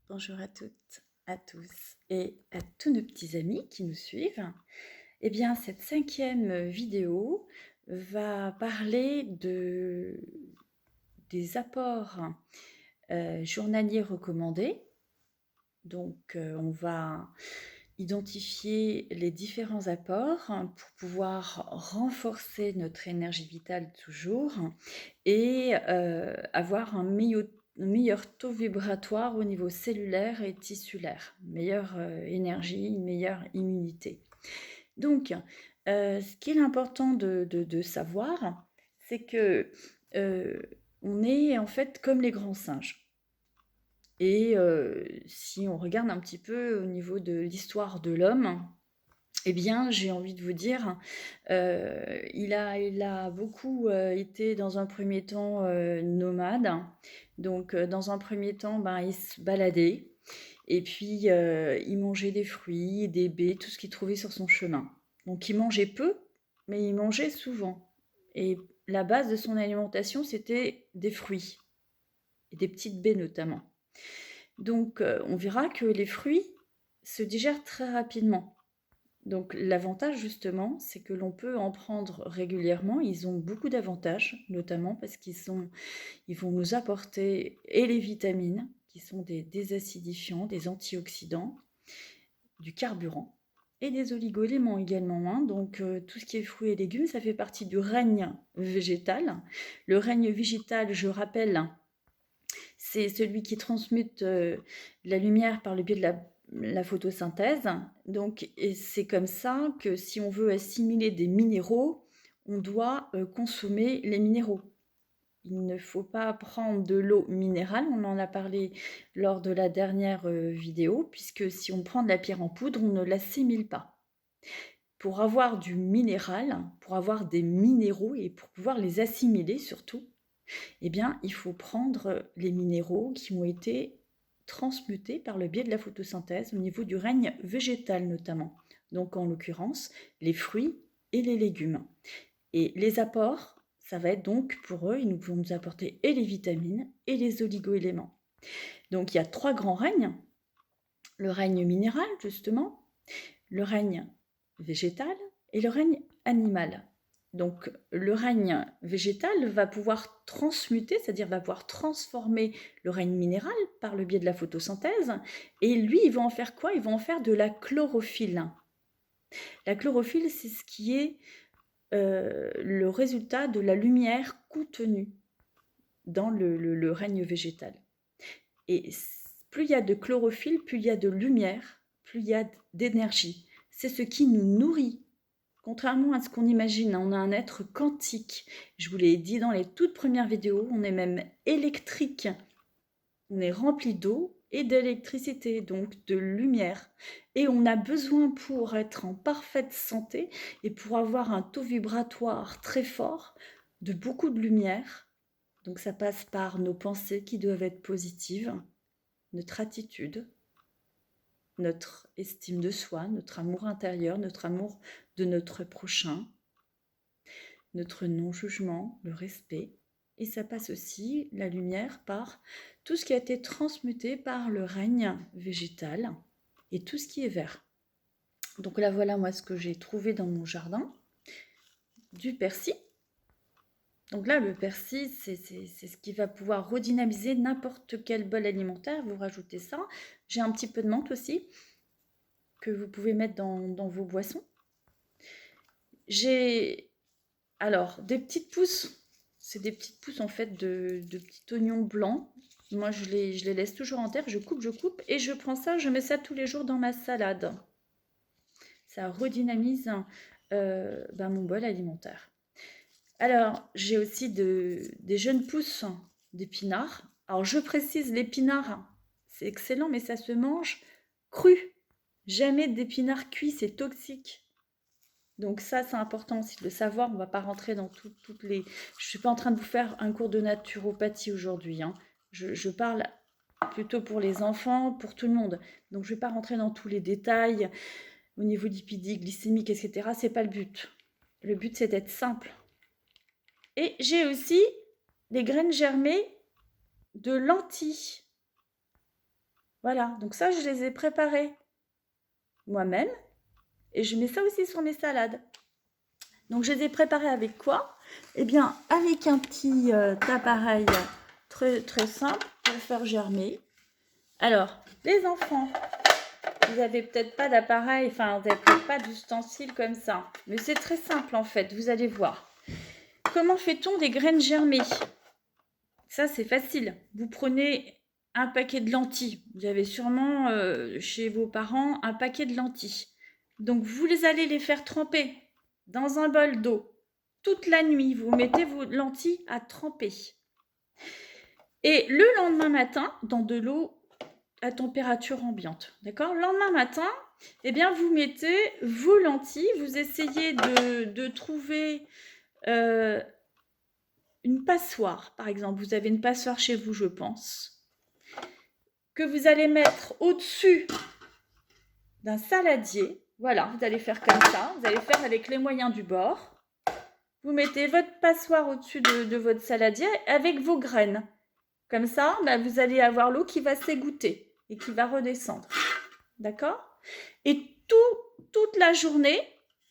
Bonjour à toutes, à tous et à tous nos petits amis qui nous suivent. Eh bien, cette 5e vidéo va parler des apports journaliers recommandés. Donc, on va identifier les différents apports pour pouvoir renforcer notre énergie vitale toujours et avoir un meilleur taux vibratoire au niveau cellulaire et tissulaire, meilleure énergie, une meilleure immunité. Donc, ce qu'il est important de savoir, c'est que on est en fait comme les grands singes. Et si on regarde un petit peu au niveau de l'histoire de l'homme, eh bien, j'ai envie de vous dire, il a beaucoup été dans un premier temps nomade. Donc, dans un premier temps, il se baladait. Et puis, il mangeait des fruits, des baies, tout ce qu'il trouvait sur son chemin. Donc, il mangeait peu, mais il mangeait souvent. Et la base de son alimentation, c'était des fruits, et des petites baies notamment. Donc, on verra que les fruits se digèrent très rapidement. Donc, l'avantage justement, c'est que l'on peut en prendre régulièrement. Ils ont beaucoup d'avantages, notamment parce ils vont nous apporter et les vitamines, qui sont des désacidifiants, des antioxydants, du carburant et des oligo-éléments également. Donc, tout ce qui est fruits et légumes, ça fait partie du règne végétal. Le règne végétal, je rappelle, c'est celui qui transmute la lumière par le biais de la photosynthèse. Donc, et c'est comme ça que si on veut assimiler des minéraux, on doit consommer les minéraux. Il ne faut pas prendre de l'eau minérale, on en a parlé lors de la dernière vidéo, puisque si on prend de la pierre en poudre, on ne l'assimile pas. Pour avoir du minéral, pour avoir des minéraux et pour pouvoir les assimiler surtout, eh bien, il faut prendre les minéraux qui ont été transmutés par le biais de la photosynthèse au niveau du règne végétal notamment. Donc en l'occurrence, les fruits et les légumes. Et les apports, ça va être donc pour eux, ils vont nous apporter et les vitamines et les oligo-éléments. Donc il y a 3 grands règnes. Le règne minéral justement, le règne végétal et le règne animal. Donc le règne végétal va pouvoir transmuter, c'est-à-dire va pouvoir transformer le règne minéral par le biais de la photosynthèse. Et lui, il va en faire quoi? Il va en faire de la chlorophylle. La chlorophylle, c'est ce qui est le résultat de la lumière contenue dans le règne végétal. Et plus il y a de chlorophylle, plus il y a de lumière, plus il y a d'énergie. C'est ce qui nous nourrit. Contrairement à ce qu'on imagine, on a un être quantique. Je vous l'ai dit dans les toutes premières vidéos, on est même électrique. On est rempli d'eau et d'électricité, donc de lumière. Et on a besoin pour être en parfaite santé et pour avoir un taux vibratoire très fort de beaucoup de lumière. Donc ça passe par nos pensées qui doivent être positives, notre attitude, notre estime de soi, notre amour intérieur, notre amour de notre prochain, notre non-jugement, le respect. Et ça passe aussi, la lumière, par tout ce qui a été transmuté par le règne végétal et tout ce qui est vert. Donc là, voilà moi ce que j'ai trouvé dans mon jardin. Du persil. Donc là, le persil, c'est ce qui va pouvoir redynamiser n'importe quel bol alimentaire. Vous rajoutez ça. J'ai un petit peu de menthe aussi que vous pouvez mettre dans vos boissons. J'ai alors des petites pousses. C'est des petites pousses en fait de petits oignons blancs. Moi, je les laisse toujours en terre. Je coupe et je prends ça. Je mets ça tous les jours dans ma salade. Ça redynamise mon bol alimentaire. Alors, j'ai aussi des jeunes pousses d'épinards. Alors, je précise, l'épinard, c'est excellent, mais ça se mange cru. Jamais d'épinards cuits, c'est toxique. Donc ça, c'est important aussi de le savoir. On ne va pas rentrer dans toutes les... Je ne suis pas en train de vous faire un cours de naturopathie aujourd'hui. Je parle plutôt pour les enfants, pour tout le monde. Donc, je ne vais pas rentrer dans tous les détails au niveau lipidique, glycémique, etc. Ce n'est pas le but. Le but, c'est d'être simple. Et j'ai aussi des graines germées de lentilles. Voilà, donc ça, je les ai préparés moi-même et je mets ça aussi sur mes salades. Donc, je les ai préparés avec quoi? Eh bien, avec un petit appareil très, très simple pour faire germer. Alors, les enfants, vous n'avez peut-être pas d'appareil, enfin, vous n'avez peut-être pas d'ustensiles comme ça. Mais c'est très simple en fait, vous allez voir. Comment fait-on des graines germées? Ça, c'est facile. Vous prenez un paquet de lentilles. Vous avez sûrement chez vos parents un paquet de lentilles. Donc, allez les faire tremper dans un bol d'eau. Toute la nuit, vous mettez vos lentilles à tremper. Et le lendemain matin, dans de l'eau à température ambiante. D'accord? Le lendemain matin, eh bien, vous mettez vos lentilles, vous essayez de trouver une passoire, par exemple. Vous avez une passoire chez vous, je pense, que vous allez mettre au-dessus d'un saladier. Voilà, vous allez faire comme ça. Vous allez faire avec les moyens du bord. Vous mettez votre passoire au-dessus de votre saladier avec vos graines. Comme ça, bah, vous allez avoir l'eau qui va s'égoutter et qui va redescendre. D'accord? Et toute la journée,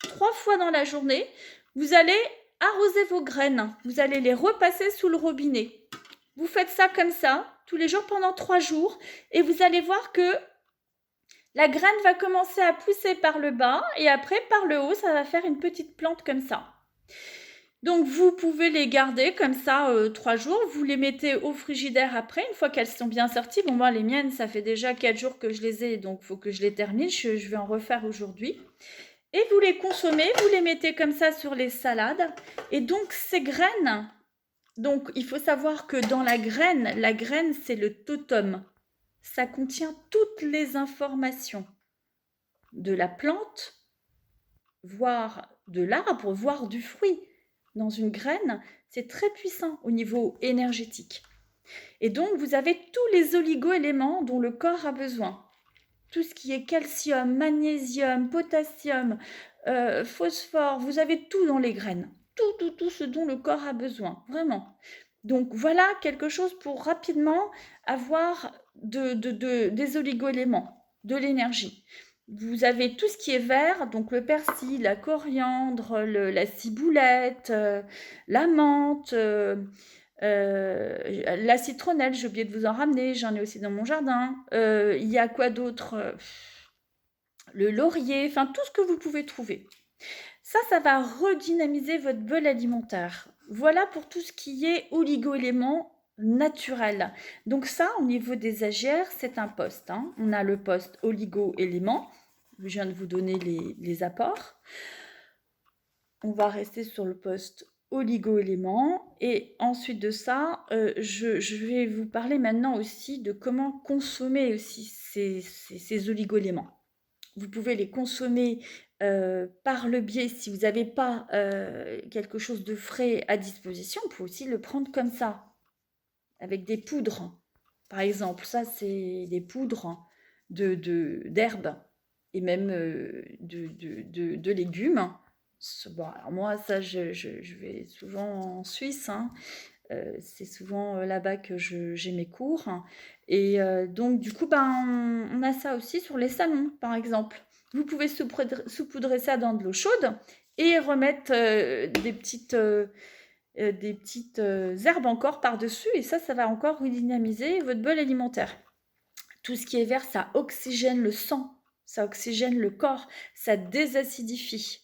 3 fois dans la journée, vous allez arroser vos graines. Vous allez les repasser sous le robinet. Vous faites ça comme ça, tous les jours pendant 3 jours, et vous allez voir que la graine va commencer à pousser par le bas, et après, par le haut, ça va faire une petite plante comme ça. Donc, vous pouvez les garder comme ça 3 jours. Vous les mettez au frigidaire après, une fois qu'elles sont bien sorties. Bon, moi, les miennes, ça fait déjà 4 jours que je les ai, donc il faut que je les termine. Je vais en refaire aujourd'hui. Et vous les consommez, vous les mettez comme ça sur les salades. Et donc, ces graines, donc il faut savoir que dans la graine, c'est le totem. Ça contient toutes les informations de la plante, voire de l'arbre, voire du fruit. Dans une graine, c'est très puissant au niveau énergétique. Et donc, vous avez tous les oligo-éléments dont le corps a besoin. Tout ce qui est calcium, magnésium, potassium, phosphore, vous avez tout dans les graines. Tout ce dont le corps a besoin, vraiment. Donc, voilà quelque chose pour rapidement avoir des oligo-éléments, de l'énergie. Vous avez tout ce qui est vert, donc le persil, la coriandre, la ciboulette, la menthe, la citronnelle, j'ai oublié de vous en ramener, j'en ai aussi dans mon jardin. Il y a quoi d'autre? Le laurier, enfin tout ce que vous pouvez trouver. Ça va redynamiser votre bol alimentaire. Voilà pour tout ce qui est oligo-éléments naturels. Donc ça, au niveau des AGR, c'est un poste. Hein. On a le poste oligo-éléments. Je viens de vous donner les apports. On va rester sur le poste oligo-éléments. Et ensuite de ça, je vais vous parler maintenant aussi de comment consommer aussi ces oligo-éléments. Vous pouvez les consommer par le biais, si vous n'avez pas quelque chose de frais à disposition, vous pouvez aussi le prendre comme ça, avec des poudres. Par exemple, ça, c'est des poudres d'herbes et même de légumes. Bon, alors moi, ça, je vais souvent en Suisse, hein. C'est souvent là-bas que j'ai mes cours. Et donc, du coup, on a ça aussi sur les salons, par exemple. Vous pouvez saupoudrer ça dans de l'eau chaude et remettre des petites herbes encore par-dessus. Et ça va encore redynamiser votre bol alimentaire. Tout ce qui est vert, ça oxygène le sang, ça oxygène le corps, ça désacidifie.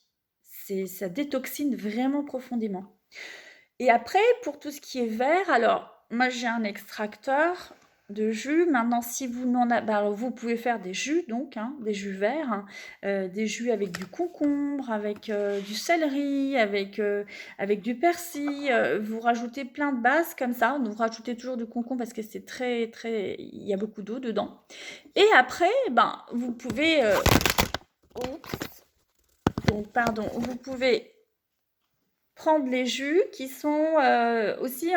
Ça détoxine vraiment profondément. Et après, pour tout ce qui est vert, alors moi j'ai un extracteur de jus. Maintenant, si vous n'en avez, vous pouvez faire des jus, donc des jus verts, des jus avec du concombre, avec du céleri, avec du persil. Vous rajoutez plein de bases comme ça. Donc, vous rajoutez toujours du concombre parce que c'est très, très, il y a beaucoup d'eau dedans. Et après, vous pouvez, vous pouvez prendre les jus qui sont aussi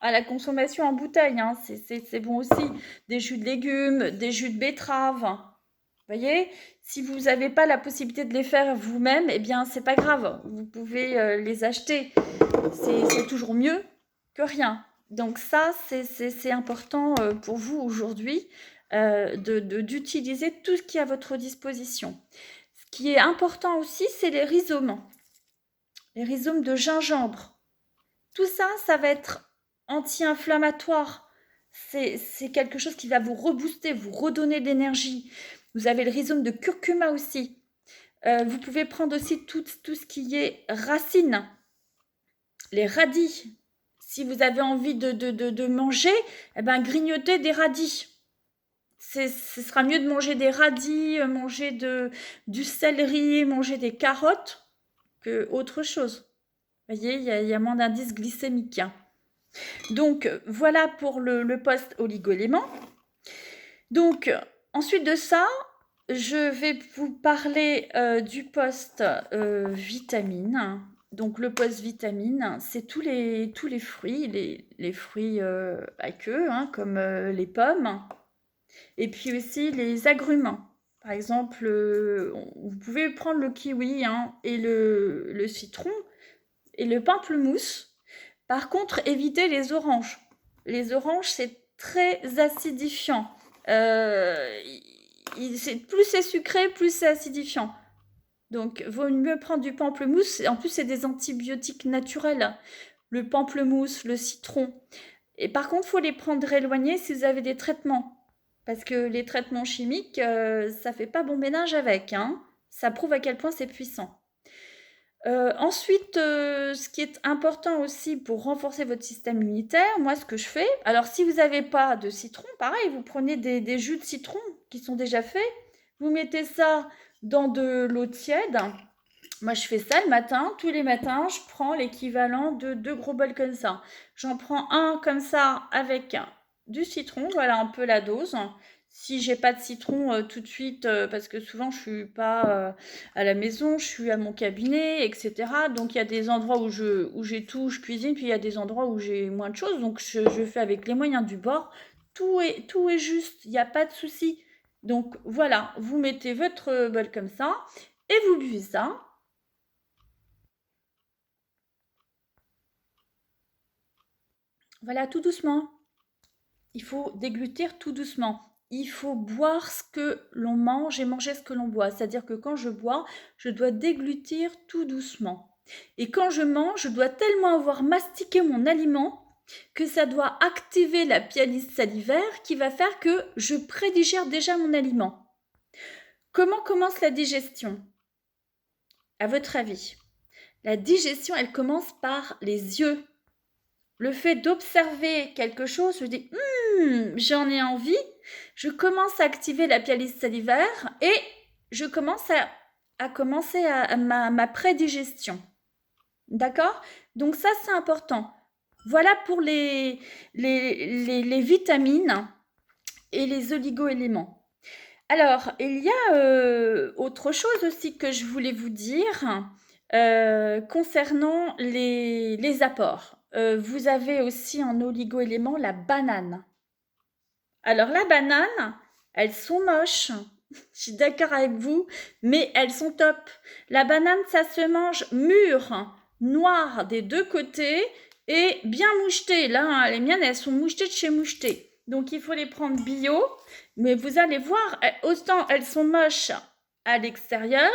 à la consommation en bouteille. Hein. C'est bon aussi. Des jus de légumes, des jus de betterave. Vous voyez, si vous n'avez pas la possibilité de les faire vous-même, eh bien, c'est pas grave. Vous pouvez les acheter. C'est toujours mieux que rien. Donc ça, c'est important pour vous aujourd'hui. d'utiliser tout ce qui est à votre disposition. Ce qui est important aussi, c'est les rhizomes de gingembre. Tout ça, ça va être anti-inflammatoire. C'est quelque chose qui va vous rebooster, vous redonner de l'énergie. Vous avez le rhizome de curcuma aussi. Vous pouvez prendre aussi tout ce qui est racines, les radis. Si vous avez envie de manger, eh ben, grignotez des radis. Ce sera mieux de manger des radis, manger du céleri, manger des carottes que autre chose. Vous voyez, il y a moins d'indice glycémique. Donc, voilà pour le post oligo-éléments. Donc, ensuite de ça, je vais vous parler du post vitamine. Donc, le post vitamine, c'est tous les fruits, les fruits à queue, hein, comme les pommes, et puis aussi les agrumes. Par exemple, vous pouvez prendre le kiwi, hein, et le citron et le pamplemousse. Par contre, évitez les oranges. Les oranges, c'est très acidifiant. Plus c'est sucré, plus c'est acidifiant. Donc, vaut mieux prendre du pamplemousse. En plus, c'est des antibiotiques naturels. Le pamplemousse, le citron. Et par contre, il faut les prendre éloignés si vous avez des traitements. Parce que les traitements chimiques, ça fait pas bon ménage avec, hein. Ça prouve à quel point c'est puissant. Ensuite, ce qui est important aussi pour renforcer votre système immunitaire, moi ce que je fais, alors si vous n'avez pas de citron, pareil, vous prenez des jus de citron qui sont déjà faits, vous mettez ça dans de l'eau tiède. Moi je fais ça le matin, tous les matins, je prends l'équivalent de 2 gros bols comme ça. J'en prends un comme ça avec du citron, voilà un peu la dose. Si j'ai pas de citron tout de suite, parce que souvent je suis pas à la maison, je suis à mon cabinet, etc. Donc il y a des endroits où j'ai tout, je cuisine, puis il y a des endroits où j'ai moins de choses. Donc je fais avec les moyens du bord. Tout est juste, il n'y a pas de souci. Donc voilà, vous mettez votre bol comme ça et vous buvez ça. Voilà, tout doucement. Il faut déglutir tout doucement. Il faut boire ce que l'on mange et manger ce que l'on boit. C'est-à-dire que quand je bois, je dois déglutir tout doucement. Et quand je mange, je dois tellement avoir mastiqué mon aliment que ça doit activer la pyalise salivaire qui va faire que je prédigère déjà mon aliment. Comment commence la digestion? À votre avis? La digestion, elle commence par les yeux. Le fait d'observer quelque chose, je dis j'en ai envie, je commence à activer la pyalise salivaire et je commence à commencer à ma prédigestion. D'accord? Donc ça, c'est important. Voilà pour les vitamines et les oligo-éléments. Alors, il y a autre chose aussi que je voulais vous dire concernant les apports. Vous avez aussi en oligo-éléments la banane. Alors la banane, elles sont moches, je suis d'accord avec vous, mais elles sont top. La banane, ça se mange mûre, noire des deux côtés et bien mouchetée. Là, les miennes, elles sont mouchetées de chez moucheté. Donc il faut les prendre bio, mais vous allez voir, autant elles sont moches à l'extérieur,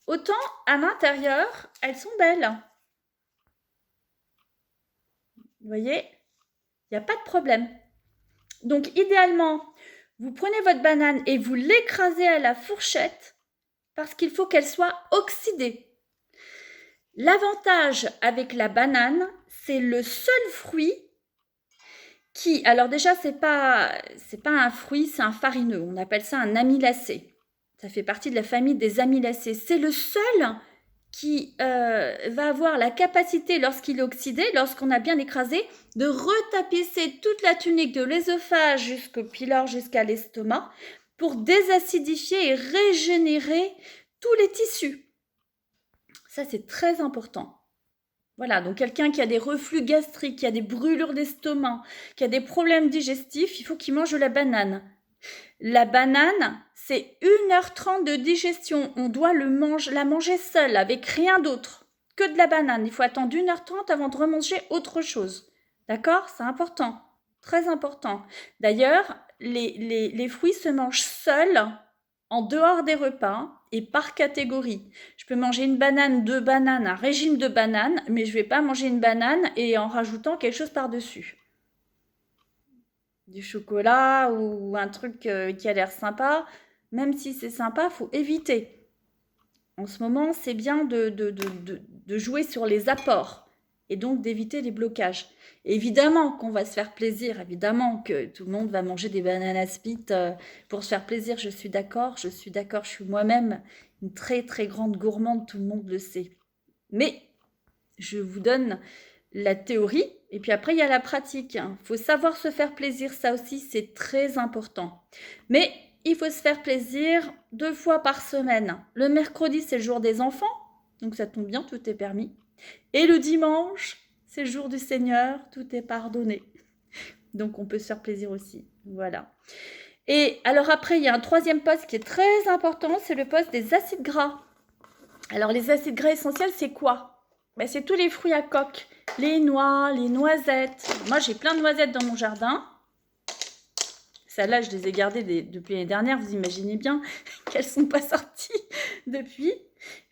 autant à l'intérieur, elles sont belles. Vous voyez, il n'y a pas de problème. Donc, idéalement, vous prenez votre banane et vous l'écrasez à la fourchette parce qu'il faut qu'elle soit oxydée. L'avantage avec la banane, c'est le seul fruit qui, alors déjà, c'est pas un fruit, c'est un farineux. On appelle ça un amylacé. Ça fait partie de la famille des amylacées. C'est le seul qui va avoir la capacité, lorsqu'il est oxydé, lorsqu'on a bien écrasé, de retapisser toute la tunique de l'œsophage jusqu'au pylore, jusqu'à l'estomac, pour désacidifier et régénérer tous les tissus. Ça, c'est très important. Voilà, donc quelqu'un qui a des reflux gastriques, qui a des brûlures d'estomac, qui a des problèmes digestifs, il faut qu'il mange de la banane. La banane, c'est 1h30 de digestion. On doit la manger seule, avec rien d'autre que de la banane. Il faut attendre 1h30 avant de remanger autre chose. D'accord? C'est important. Très important. D'ailleurs, les fruits se mangent seuls en dehors des repas et par catégorie. Je peux manger une banane, 2 bananes, un régime de bananes, mais je ne vais pas manger une banane et en rajoutant quelque chose par-dessus. Du chocolat ou un truc qui a l'air sympa, même si c'est sympa, faut éviter. En ce moment, c'est bien de jouer sur les apports et donc d'éviter les blocages. Évidemment qu'on va se faire plaisir, évidemment que tout le monde va manger des bananes split pour se faire plaisir, je suis d'accord, je suis moi-même une très très grande gourmande, tout le monde le sait. Mais je vous donne la théorie et puis après il y a la pratique. Il faut savoir se faire plaisir, ça aussi c'est très important. Mais il faut se faire plaisir 2 fois par semaine. Le mercredi c'est le jour des enfants, donc ça tombe bien, tout est permis. Et le dimanche c'est le jour du Seigneur, tout est pardonné. Donc on peut se faire plaisir aussi. Voilà. Et alors après il y a un troisième poste qui est très important, c'est le poste des acides gras. Alors les acides gras essentiels c'est quoi? Ben, c'est tous les fruits à coque, les noix, les noisettes. Moi, j'ai plein de noisettes dans mon jardin. Celles-là, je les ai gardées depuis l'année dernière. Vous imaginez bien qu'elles ne sont pas sorties depuis.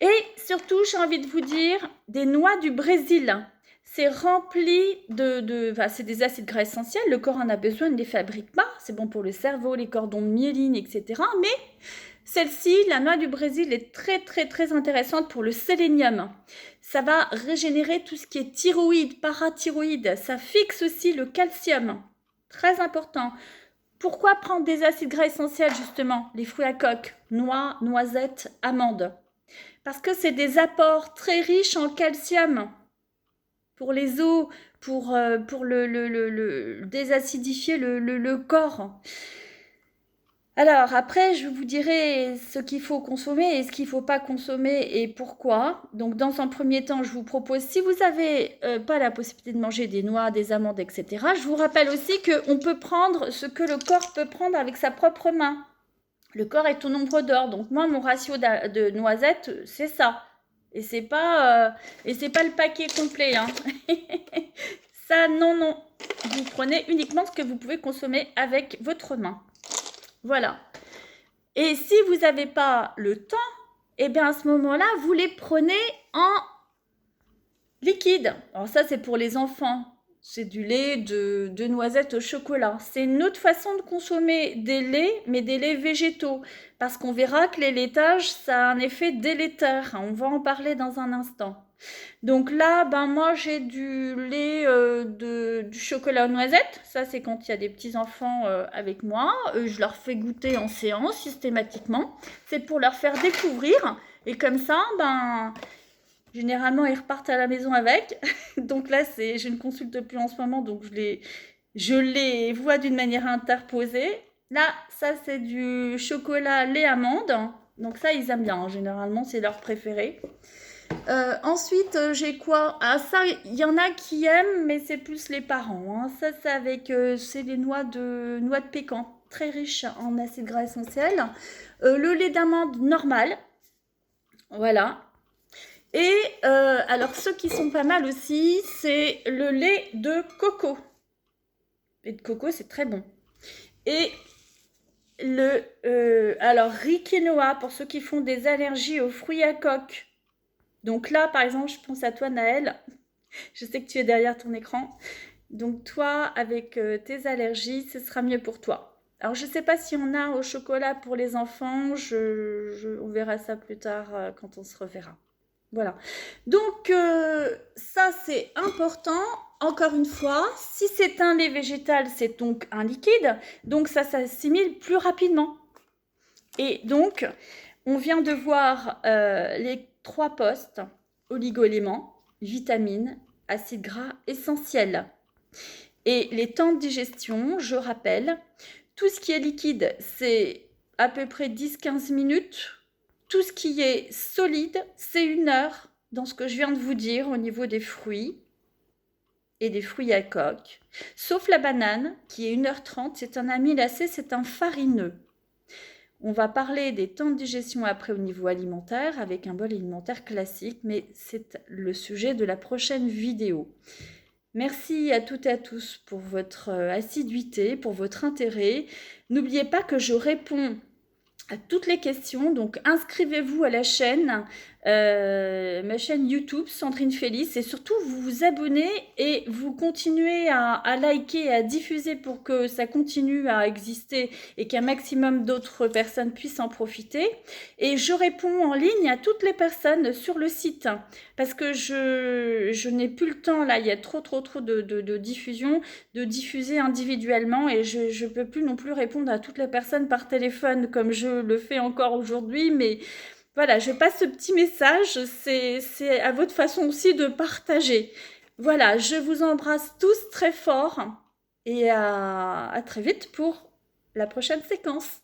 Et surtout, j'ai envie de vous dire, des noix du Brésil. C'est rempli c'est des acides gras essentiels. Le corps en a besoin, il ne les fabrique pas. C'est bon pour le cerveau, les cordons de myéline, etc. Mais celle-ci, la noix du Brésil, est très très très intéressante pour le sélénium. Ça va régénérer tout ce qui est thyroïde, parathyroïde. Ça fixe aussi le calcium. Très important. Pourquoi prendre des acides gras essentiels justement? Les fruits à coque, noix, noisettes, amandes. Parce que c'est des apports très riches en calcium pour les os, pour désacidifier le corps. Alors après, je vous dirai ce qu'il faut consommer et ce qu'il ne faut pas consommer et pourquoi. Donc dans un premier temps, je vous propose, si vous n'avez pas la possibilité de manger des noix, des amandes, etc., je vous rappelle aussi qu'on peut prendre ce que le corps peut prendre avec sa propre main. Le corps est au nombre d'or. Donc moi, mon ratio de noisettes, c'est ça. Et c'est pas le paquet complet. Hein. Ça, non, non. Vous prenez uniquement ce que vous pouvez consommer avec votre main. Voilà. Et si vous n'avez pas le temps, eh bien à ce moment-là, vous les prenez en liquide. Alors ça, c'est pour les enfants. C'est du lait de noisettes au chocolat. C'est une autre façon de consommer des laits, mais des laits végétaux. Parce qu'on verra que les laitages, ça a un effet délétère. On va en parler dans un instant. Donc là, moi j'ai du lait du chocolat aux noisettes. Ça, c'est quand il y a des petits-enfants avec moi. Je leur fais goûter en séance systématiquement. C'est pour leur faire découvrir. Et comme ça, généralement, ils repartent à la maison avec. Donc là, je ne consulte plus en ce moment, donc je les vois d'une manière interposée. Là, ça, c'est du chocolat lait amande. Donc ça, ils aiment bien. Généralement, c'est leur préféré. Ensuite, j'ai quoi? Ah, ça, il y en a qui aiment, mais c'est plus les parents. Hein. Ça, c'est les noix de pécan, très riches en acides gras essentiels. Le lait d'amande normal, voilà. Et alors, ceux qui sont pas mal aussi, c'est le lait de coco. Le lait de coco, c'est très bon. Et alors, riz quinoa, pour ceux qui font des allergies aux fruits à coque. Donc là, par exemple, je pense à toi, Naël. Je sais que tu es derrière ton écran. Donc toi, avec tes allergies, ce sera mieux pour toi. Alors, je ne sais pas si on a au chocolat pour les enfants. On verra ça plus tard quand on se reverra. Voilà. Donc, ça, c'est important. Encore une fois, si c'est un lait végétal, c'est donc un liquide. Donc, ça s'assimile plus rapidement. Et donc, on vient de voir les 3 postes, oligo-éléments, vitamines, acides gras essentiels. Et les temps de digestion, je rappelle, tout ce qui est liquide, c'est à peu près 10-15 minutes. Tout ce qui est solide, c'est 1 heure dans ce que je viens de vous dire au niveau des fruits et des fruits à coque. Sauf la banane, qui est 1h30, c'est un amylacé, c'est un farineux. On va parler des temps de digestion après au niveau alimentaire avec un bol alimentaire classique, mais c'est le sujet de la prochaine vidéo. Merci à toutes et à tous pour votre assiduité, pour votre intérêt. N'oubliez pas que je réponds à toutes les questions, donc inscrivez-vous à la chaîne, ma chaîne YouTube, Sandrine Félix, et surtout vous vous abonnez et vous continuez à liker et à diffuser pour que ça continue à exister et qu'un maximum d'autres personnes puissent en profiter. Et je réponds en ligne à toutes les personnes sur le site, parce que je n'ai plus le temps, là, il y a trop de diffusion, de diffuser individuellement, et je ne peux plus non plus répondre à toutes les personnes par téléphone comme je le fais encore aujourd'hui, mais voilà, je passe ce petit message, c'est à votre façon aussi de partager. Voilà, je vous embrasse tous très fort et à très vite pour la prochaine séquence.